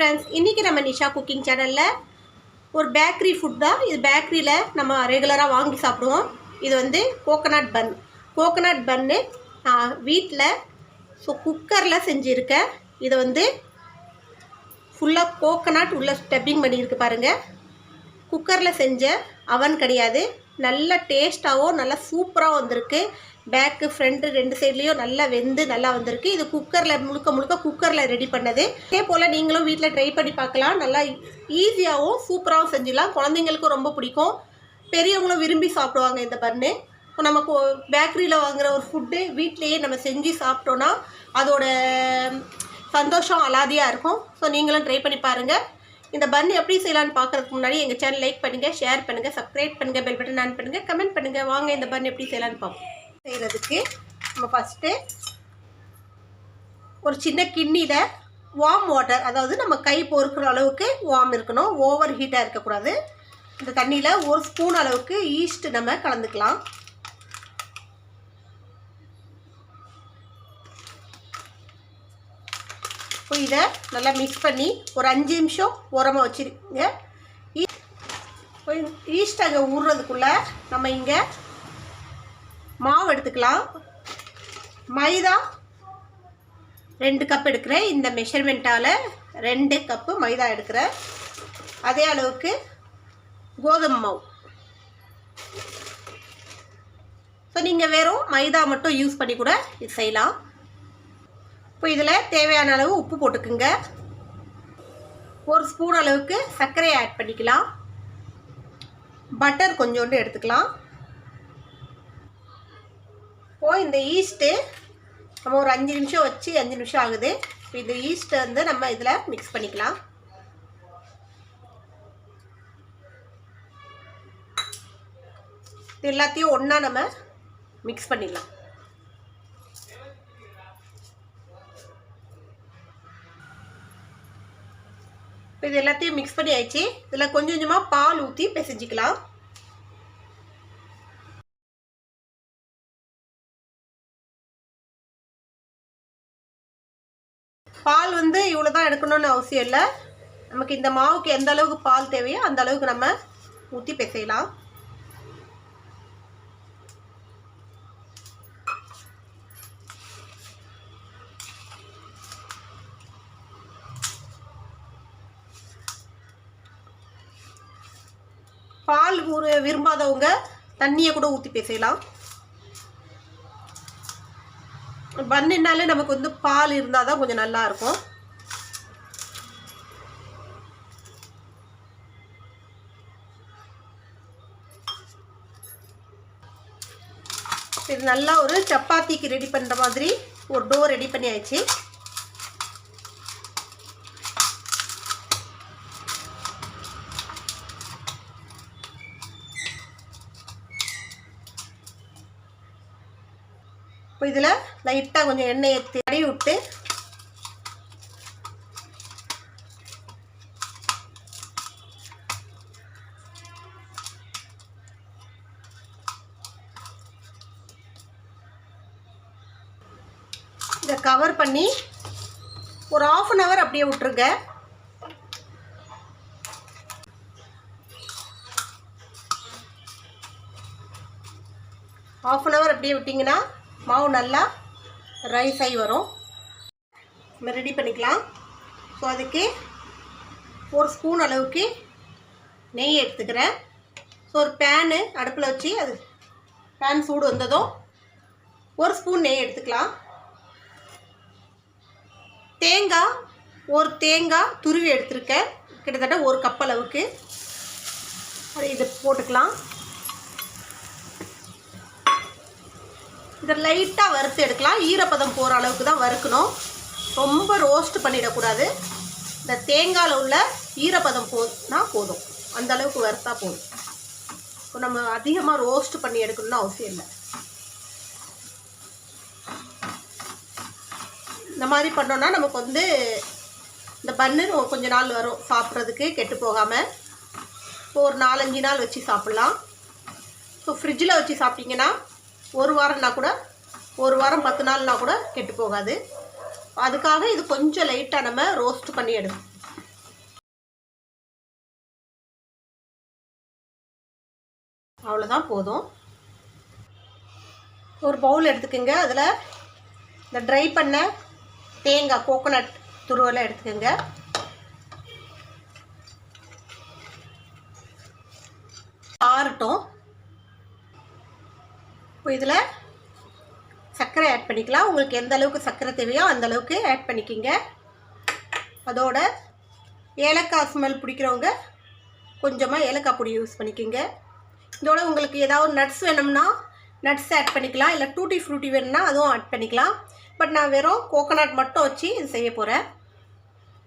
Friends, இன்றைக்கி நம்ம Nisha cooking சேனலில் ஒரு பேக்கரி ஃபுட் தான். இது பேக்கரியில் நம்ம ரெகுலராக வாங்கி சாப்பிடுவோம். இது வந்து கோகனட் பன்னு நான் வீட்டில் குக்கரில் செஞ்சுருக்கேன். இதை வந்து ஃபுல்லாக கோகனட் உள்ள ஸ்டப்பிங் பண்ணியிருக்கு பாருங்கள். குக்கரில் செஞ்ச அவன் கிடையாது. நல்ல டேஸ்ட்டாகவும் நல்லா சூப்பராக வந்திருக்கு. பேக்கு ஃப்ரண்ட்டு ரெண்டு சைட்லேயும் நல்லா வெந்து நல்லா வந்திருக்கு. இது குக்கரில் முழுக்க குக்கரில் ரெடி பண்ணது. இதே போல் நீங்களும் வீட்டில் ட்ரை பண்ணி பார்க்கலாம். நல்லா ஈஸியாகவும் சூப்பராகவும் செஞ்சிடலாம். குழந்தைங்களுக்கும் ரொம்ப பிடிக்கும், பெரியவங்களும் விரும்பி சாப்பிடுவாங்க இந்த பன்னு. நமக்கு பேக்கரியில் வாங்குகிற ஒரு ஃபுட்டு வீட்டிலையே நம்ம செஞ்சு சாப்பிட்டோன்னா அதோட சந்தோஷம் அலாதியாக இருக்கும். ஸோ நீங்களும் ட்ரை பண்ணி பாருங்கள். இந்த பன் எப்படி செய்யலான்னு பார்க்குறதுக்கு முன்னாடி எங்கள் சேனல் லைக் பண்ணுங்கள், ஷேர் பண்ணுங்கள், சப்ஸ்கிரைப் பண்ணுங்கள், பெல் பட்டன் ஆன் பண்ணுங்கள், கமெண்ட் பண்ணுங்கள். வாங்க இந்த பன் எப்படி செய்யலான்னு பார்ப்போம். செய்கிறதுக்கு நம்ம ஃபஸ்ட்டு ஒரு சின்ன கிண்ணியில் வார்ம் வாட்டர், அதாவது நம்ம கை பொறுக்கிற அளவுக்கு வார்ம் இருக்கணும், ஓவர் ஹீட்டாக இருக்கக்கூடாது. இந்த தண்ணியில் ஒரு ஸ்பூன் அளவுக்கு ஈஸ்ட் நம்ம கலந்துக்கலாம். இப்போ இதை நல்லா மிக்ஸ் பண்ணி ஒரு 5 நிமிஷம் உரமாக வச்சுருங்க. ஈஸ்ட் அங்கே ஊறுறதுக்குள்ளே நம்ம இங்கே மாவு எடுத்துக்கலாம். மைதா 2 கப் எடுக்கிறேன். இந்த மெஷர்மெண்ட்டால் 2 கப்பு மைதா எடுக்கிறேன். அதே அளவுக்கு கோதுமை மாவு. ஸோ நீங்கள் வெறும் மைதா மட்டும் யூஸ் பண்ணி கூட இது செய்யலாம். இப்போ இதில் தேவையான அளவு உப்பு போட்டுக்குங்க. ஒரு ஸ்பூன் அளவுக்கு சர்க்கரையை ஆட் பண்ணிக்கலாம். பட்டர் கொஞ்சோண்டு எடுத்துக்கலாம். இப்போது இந்த ஈஸ்ட்டு நம்ம ஒரு 5 நிமிஷம் வச்சு 5 நிமிஷம் ஆகுது. இப்போ இந்த ஈஸ்ட்டை வந்து நம்ம இதில் மிக்ஸ் பண்ணிக்கலாம். இது எல்லாத்தையும் ஒன்றா நம்ம மிக்ஸ் பண்ணிடலாம். இது எல்லாத்தையும் மிக்ஸ் பண்ணி ஆயிடுச்சு. இதில் கொஞ்சம் கொஞ்சமாக பால் ஊற்றி பிசைஞ்சிக்கலாம். பால் வந்து இவ்வளோ தான் எடுக்கணும்னு அவசியம் இல்லை. நமக்கு இந்த மாவுக்கு எந்த அளவுக்கு பால் தேவையோ அந்த அளவுக்கு நம்ம ஊற்றி பிசையலாம். பால் விரும்பாதவங்க தண்ணியை கூட ஊற்றி பேசலாம். பன்னுனாலே நமக்கு வந்து பால் இருந்தால் தான் கொஞ்சம் நல்லா இருக்கும். இது நல்லா ஒரு சப்பாத்திக்கு ரெடி பண்ணுற மாதிரி ஒரு டோ ரெடி பண்ணி ஆயிடுச்சு. இப்போ இதில் லைட்டாக கொஞ்சம் எண்ணெயை தடவி விட்டு இதை கவர் பண்ணி ஒரு 1/2 hour அப்படியே விட்டுருங்க. ½ hour அப்படியே விட்டிங்கன்னா மாவு நல்லா ரைஸ் ஆகி வரும். நம்ம ரெடி பண்ணிக்கலாம். ஸோ அதுக்கு ஒரு ஸ்பூன் அளவுக்கு நெய் எடுத்துக்கிறேன். ஸோ ஒரு பேனு அடுப்பில் வச்சு அது பேன் சூடு வந்ததும் ஒரு ஸ்பூன் நெய் எடுத்துக்கலாம். தேங்காய் துருவி எடுத்துருக்கேன், கிட்டத்தட்ட 1 கப் அளவுக்கு. அது இது போட்டுக்கலாம். இதை லைட்டாக வறுத்து எடுக்கலாம். ஈரப்பதம் போகிற அளவுக்கு தான் வறுக்கணும். ரொம்ப ரோஸ்ட் பண்ணிடக்கூடாது. இந்த தேங்காயில் உள்ள ஈரப்பதம் போதும், அந்த அளவுக்கு வறுத்தா போதும். இப்போ நம்ம அதிகமாக ரோஸ்ட் பண்ணி எடுக்கணும்னு அவசியம் இல்லை. இந்த மாதிரி பண்ணோன்னா நமக்கு வந்து இந்த பன்னு கொஞ்ச நாள் வரும் சாப்பிட்றதுக்கு, கெட்டு போகாமல். இப்போ ஒரு 4-5 நாள் வச்சு சாப்பிட்லாம். ஸோ ஃப்ரிட்ஜில் வச்சு சாப்பிட்டிங்கன்னா 1 வாரம்னா கூட, 1 வாரம் 10 நாள்னா கூட கெட்டு போகாது. அதுக்காக இது கொஞ்சம் லைட்டாக நம்ம ரோஸ்ட் பண்ணி எடுக்கணும். அவ்வளோதான் போதும். ஒரு பவுல் எடுத்துக்கோங்க. அதில் இந்த ட்ரை பண்ண தேங்காய் கோகோனட் துருவலை எடுத்துக்கோங்க. ஆறட்டும். இப்போ இதில் சர்க்கரை ஆட் பண்ணிக்கலாம். உங்களுக்கு எந்த அளவுக்கு சர்க்கரை தேவையோ அந்த அளவுக்கு ஆட் பண்ணிக்கிங்க. அதோட ஏலக்காய் ஸ்மெல் பிடிக்கிறவங்க கொஞ்சமாக ஏலக்காய் பொடி யூஸ் பண்ணிக்கோங்க. இதோட உங்களுக்கு ஏதாவது நட்ஸ் வேணும்னா நட்ஸ் ஆட் பண்ணிக்கலாம். இல்லை டூட்டி ஃப்ரூட்டி வேணும்னா அதுவும் ஆட் பண்ணிக்கலாம். பட் நான் வெறும் கோகோனட் மட்டும் வச்சு இது செய்ய போகிறேன்.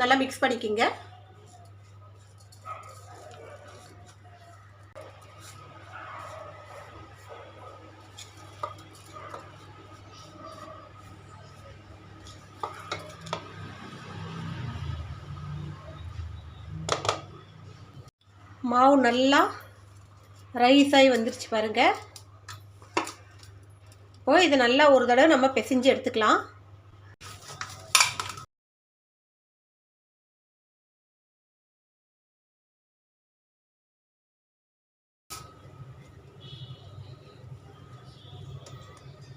நல்லா மிக்ஸ் பண்ணிக்கோங்க. மாவு நல்லா ரைஸ் ஆகி வந்துருச்சு பாருங்கள். இப்போ இது நல்லா ஒரு தடவை நம்ம பிசைஞ்சு எடுத்துக்கலாம்.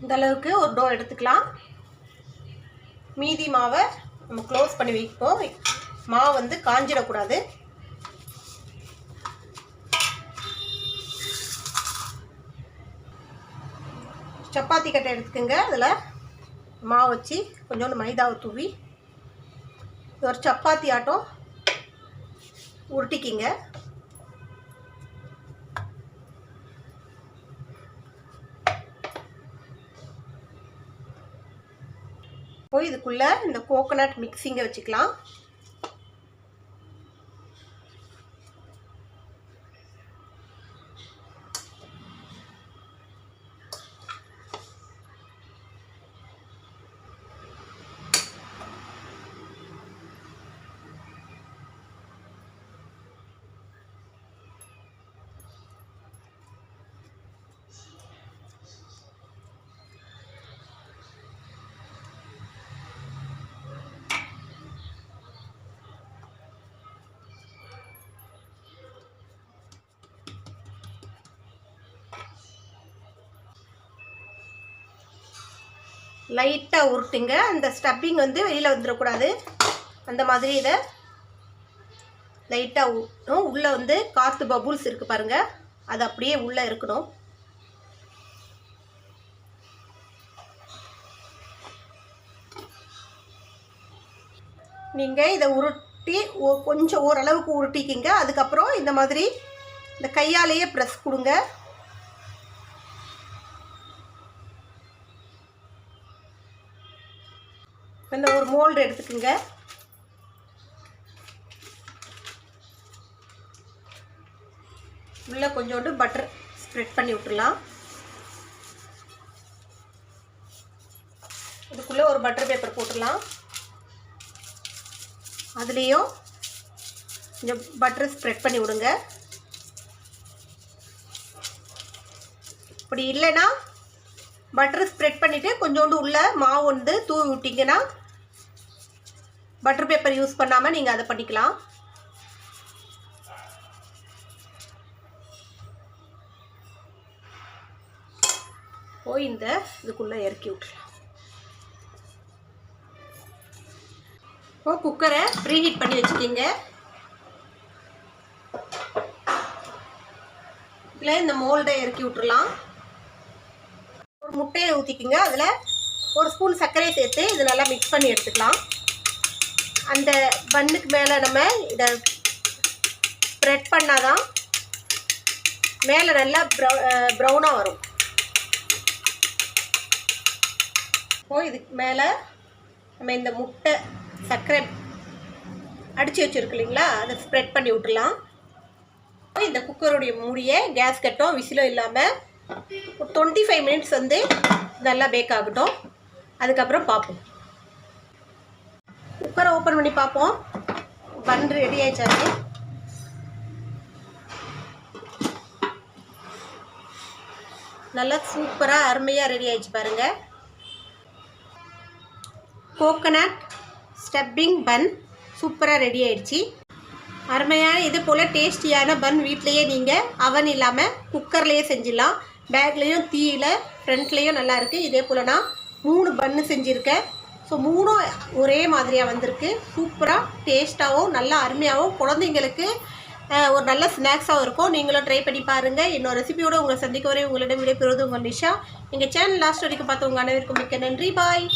இந்த அளவுக்கு ஒரு டோ எடுத்துக்கலாம். மீதி மாவை நம்ம க்ளோஸ் பண்ணி வைப்போம். மாவு வந்து காஞ்சிடக்கூடாது. சப்பாத்தி கட்டை எடுத்துக்கோங்க. அதில் மாவு வச்சு கொஞ்சோண்டு மைதாவை தூவி ஒரு சப்பாத்தி ஆட்டம் உருட்டிக்கிங்க. போய் இதுக்குள்ளே இந்த கோகோனட் மிக்ஸிங்கை வச்சுக்கலாம். லைட்டாக உருட்டுங்க. அந்த ஸ்டப்பிங் வந்து வெளியில் வந்துடக்கூடாது. அந்த மாதிரி இதை லைட்டாக ஊட்டணும். உள்ளே வந்து காற்று பபுள்ஸ் இருக்குது பாருங்கள், அது அப்படியே உள்ளே இருக்கணும். நீங்கள் இதை உருட்டி கொஞ்சம் ஓரளவுக்கு உருட்டிக்கிங்க. அதுக்கப்புறம் இந்த மாதிரி இந்த கையாலேயே ப்ரெஸ் கொடுங்க. இந்த ஒரு மோல்டு எடுத்துக்கோங்க. உள்ளே கொஞ்சோண்டு பட்டர் ஸ்ப்ரெட் பண்ணி விட்டுடலாம். இதுக்குள்ளே ஒரு பட்டர் பேப்பர் போட்டுடலாம். அதுலேயும் கொஞ்சம் பட்டர் ஸ்ப்ரெட் பண்ணி விடுங்க. இப்படி இல்லைன்னா பட்டர் ஸ்ப்ரெட் பண்ணிவிட்டு கொஞ்சோண்டு உள்ள மாவு வந்து தூவி விட்டிங்கன்னா பட்டர் பேப்பர் யூஸ் பண்ணாமல் நீங்கள் அதை பண்ணிக்கலாம். போய் இந்த இதுக்குள்ளே இறக்கி விட்டுலாம். இப்போ குக்கரை ப்ரீஹீட் பண்ணி வச்சுக்கிங்க. இதில் இந்த மோல்டை இறக்கி விட்டுடலாம். ஒரு முட்டையை ஊற்றிக்கிங்க. அதில் ஒரு ஸ்பூன் சர்க்கரையை சேர்த்து இது நல்லா மிக்ஸ் பண்ணி எடுத்துக்கலாம். அந்த பன்னுக்கு மேலே நம்ம இதை ஸ்ப்ரெட் பண்ணால் தான் மேலே நல்லா ப்ரௌனாக வரும். இப்போது இதுக்கு மேலே நம்ம இந்த முட்டை சர்க்கரை அடித்து வச்சுருக்கு இல்லைங்களா, அதை ஸ்ப்ரெட் பண்ணி விட்டுலாம். இந்த குக்கருடைய மூடியை கேஸ் கட்டும் விசிலும் இல்லாமல் ஒரு 25 மினிட்ஸ் வந்து நல்லா பேக் ஆகட்டும். அதுக்கப்புறம் பார்ப்போம். குக்கரை ஓப்பன் பண்ணி பார்ப்போம். பன் ரெடி ஆயிடுச்சாச்சு. நல்லா சூப்பராக அருமையாக ரெடி ஆயிடுச்சு பாருங்கள். கோகோனட் ஸ்டப்பிங் பன் சூப்பராக ரெடி ஆயிடுச்சு. அருமையான இது போல் டேஸ்டியான பன் வீட்லேயே நீங்கள் அவன் இல்லாமல் குக்கர்லேயே செஞ்சிடலாம். பேக்லேயும் தீயில் ஃப்ரண்ட்லேயும் நல்லாயிருக்கு. இதே போல் நான் 3 பன்னு செஞ்சுருக்கேன். ஸோ 3ம் ஒரே மாதிரியாக வந்திருக்கு. சூப்பராக டேஸ்ட்டாகவும் நல்லா அருமையாகவும் குழந்தைங்களுக்கு ஒரு நல்ல ஸ்நாக்ஸாகவும் இருக்கும். நீங்களும் ட்ரை பண்ணி பாருங்கள். இன்னொரு ரெசிபியோடு உங்களை சந்திக்க வரை உங்களிடம் விடைபெறுவது உங்கள் நிஷா. எங்கள் சேனல் லாஸ்ட் வரைக்கும் பார்த்தவங்க அனைவருக்கும் மிக்க நன்றி. பாய்.